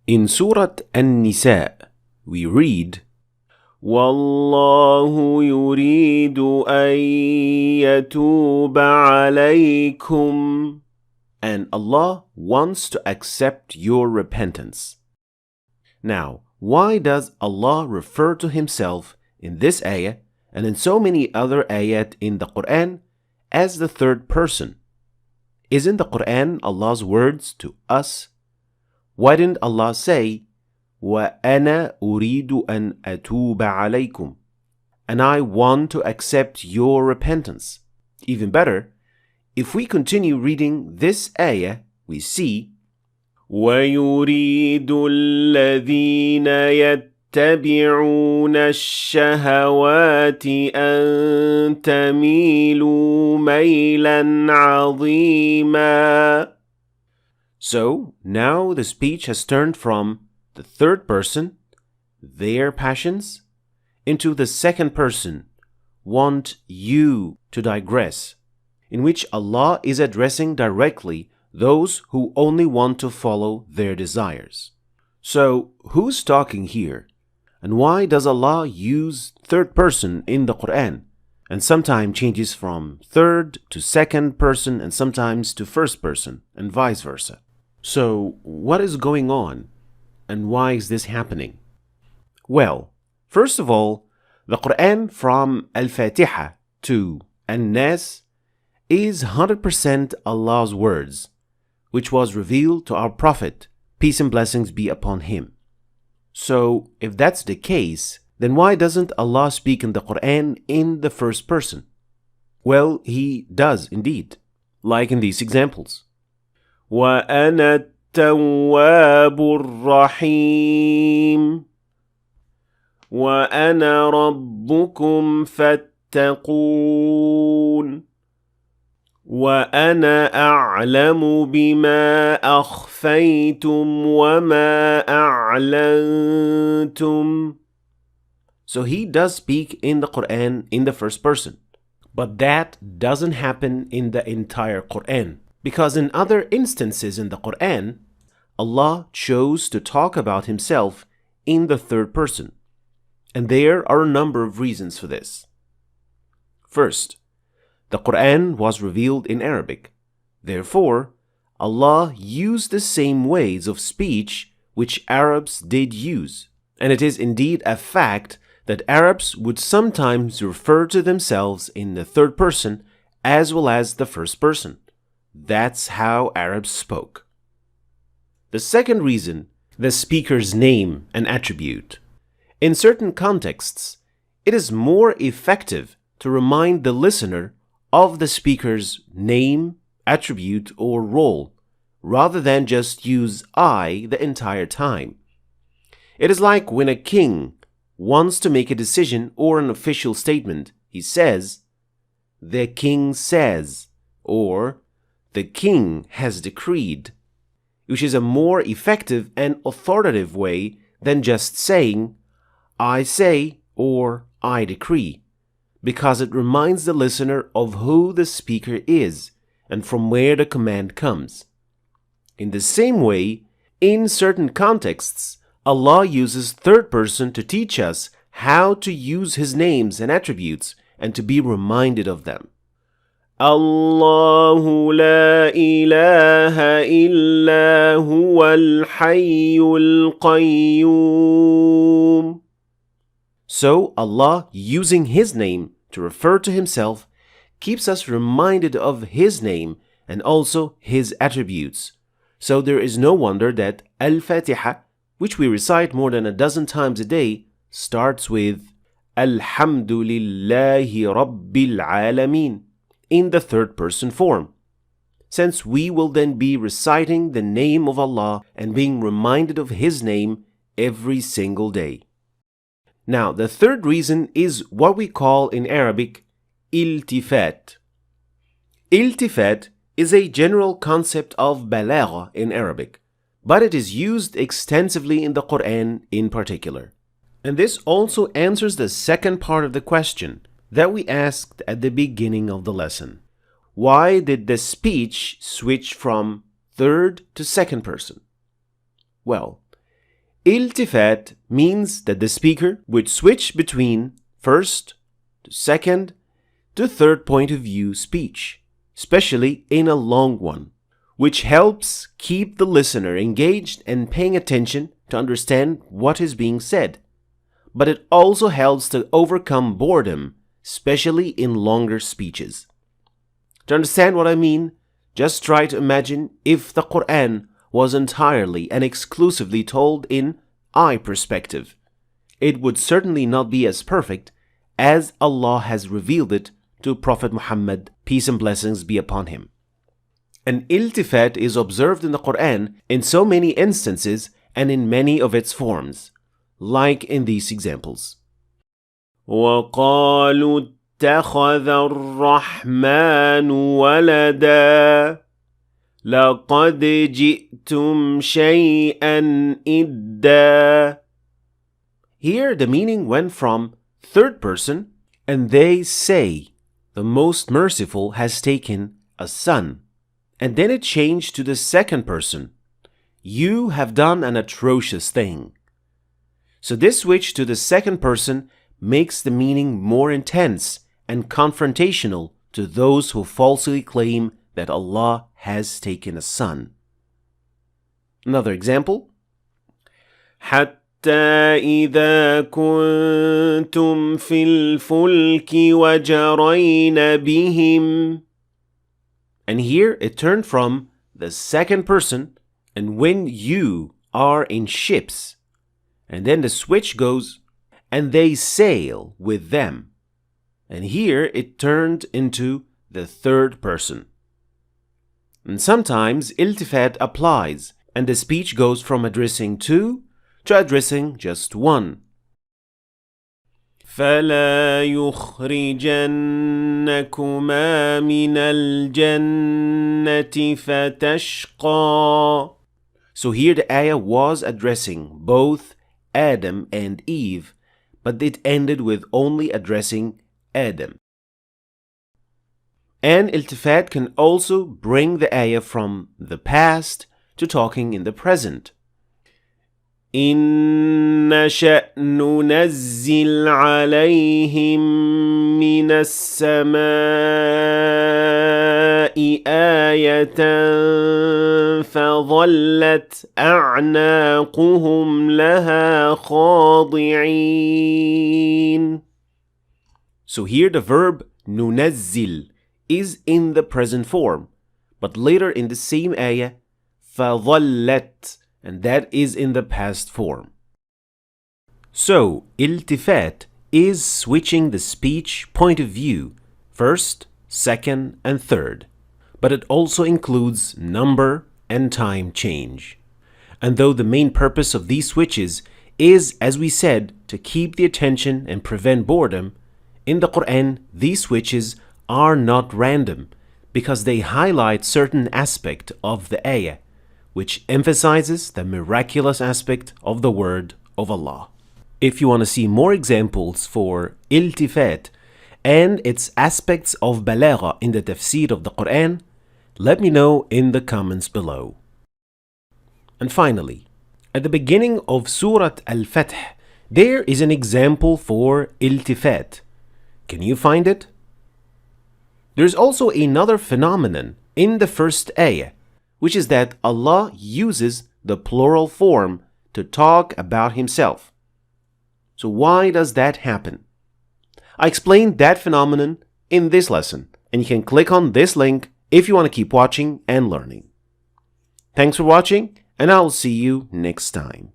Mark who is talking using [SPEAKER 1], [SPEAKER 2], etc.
[SPEAKER 1] In Surah An-Nisa, we read, وَاللَّهُ يُرِيدُ أَن يَتُوبَ عَلَيْكُمْ. And Allah wants to accept your repentance. Now, why does Allah refer to Himself in this ayah and in so many other ayat in the Quran as the third person? Isn't the Quran Allah's words to us? Why didn't Allah say, وَأَنَا أُرِيدُ أَنْ أَتُوبَ عَلَيْكُمْ, and I want to accept your repentance? Even better, if we continue reading this ayah, we see, وَيُرِيدُ الَّذِينَ يَتَّبِعُونَ الشَّهَوَاتِ أَن تَمِيلُوا مَيْلًا عَظِيمًا. So, now the speech has turned from the third person, their passions, into the second person, want you to digress, in which Allah is addressing directly those who only want to follow their desires. So, who's talking here? And why does Allah use third person in the Quran, and sometimes changes from third to second person and sometimes to first person, and vice versa? So, what is going on? And why is this happening? Well, first of all, the Quran from Al-Fatiha to An-Nas is 100% Allah's words, which was revealed to our Prophet, peace and blessings be upon him. So, if that's the case, then why doesn't Allah speak in the Quran in the first person? Well, He does indeed, like in these examples. وَأَنَا التَّوَّابُ الرَّحِيمُ وَأَنَا رَبُّكُمْ فَاتَّقُونِ وَأَنَا أَعْلَمُ بِمَا أَخْفَيْتُمْ وَمَا أَعْلَنْتُمْ. So He does speak in the Quran in the first person. But that doesn't happen in the entire Quran, because in other instances in the Quran, Allah chose to talk about Himself in the third person. And there are a number of reasons for this. First, the Quran was revealed in Arabic. Therefore, Allah used the same ways of speech which Arabs did use. And it is indeed a fact that Arabs would sometimes refer to themselves in the third person as well as the first person. That's how Arabs spoke. The second reason, the speaker's name and attribute. In certain contexts, it is more effective to remind the listener of the speaker's name, attribute, or role, rather than just use I the entire time. It is like when a king wants to make a decision or an official statement, he says, "The king says," or "The king has decreed," which is a more effective and authoritative way than just saying, "I say," or "I decree," because it reminds the listener of who the speaker is and from where the command comes. In the same way, in certain contexts, Allah uses third person to teach us how to use His names and attributes and to be reminded of them. Allahu la ilaha illa huwal hayyul qayyum. So Allah, using His name to refer to Himself, keeps us reminded of His name and also His attributes. So there is no wonder that Al-Fatiha, which we recite more than a dozen times a day, starts with Alhamdulillahi Rabbil Alameen in the third person form, since we will then be reciting the name of Allah and being reminded of His name every single day. Now, the third reason is what we call in Arabic iltifat. Iltifat is a general concept of balagha in Arabic, but it is used extensively in the Quran in particular. And this also answers the second part of the question that we asked at the beginning of the lesson. Why did the speech switch from third to second person? Well, Iltifat means that the speaker would switch between first to second to third point of view speech, especially in a long one, which helps keep the listener engaged and paying attention to understand what is being said. But it also helps to overcome boredom, especially in longer speeches. To understand what I mean, just try to imagine if the Quran was entirely and exclusively told in I perspective. It would certainly not be as perfect as Allah has revealed it to Prophet Muhammad, peace and blessings be upon him. An iltifat is observed in the Quran in so many instances and in many of its forms, like in these examples. وَقَالُوا اتَّخَذَ الرَّحْمَنُ وَلَدًا لَقَدْ جِئْتُمْ شَيْئًا إِدًّا. Here the meaning went from third person, and they say, the most merciful has taken a son. And then it changed to the second person. You have done an atrocious thing. So this switch to the second person makes the meaning more intense and confrontational to those who falsely claim that Allah has taken a son. Another example. حتى إذا كنتم في الفلك وجرين بهم. And here it turned from the second person, and when you are in ships, and then the switch goes, and they sail with them. And here it turned into the third person. And sometimes iltifat applies, and the speech goes from addressing two to addressing just one. فَلَا يُخْرِجَنَّكُمَا مِنَ الْجَنَّةِ فَتَشْقَى. So here the ayah was addressing both Adam and Eve, but it ended with only addressing Adam. And iltifat can also bring the ayah from the past to talking in the present. إِن نَشَأْ نُنَزِّلْ عَلَيْهِم مِّنَ السَّمَاءِ آيَةً فَظَلَّتْ أَعْنَاقُهُمْ لَهَا خَاضِعِينَ. So here the verb نُنَزِّل is in the present form, but later in the same ayah, فَظَلَّتْ, and that is in the past form. So, iltifat is switching the speech point of view, first, second, and third, but it also includes number and time change. And though the main purpose of these switches is, as we said, to keep the attention and prevent boredom, in the Quran, these switches are not random because they highlight certain aspect of the ayah, which emphasizes the miraculous aspect of the word of Allah. If you want to see more examples for iltifat and its aspects of balagha in the tafsir of the Quran, let me know in the comments below. And finally, at the beginning of Surah Al-Fath, there is an example for iltifat. Can you find it? There's also another phenomenon in the first ayah, which is that Allah uses the plural form to talk about Himself. So why does that happen? I explained that phenomenon in this lesson, and you can click on this link if you want to keep watching and learning. Thanks for watching, and I'll see you next time.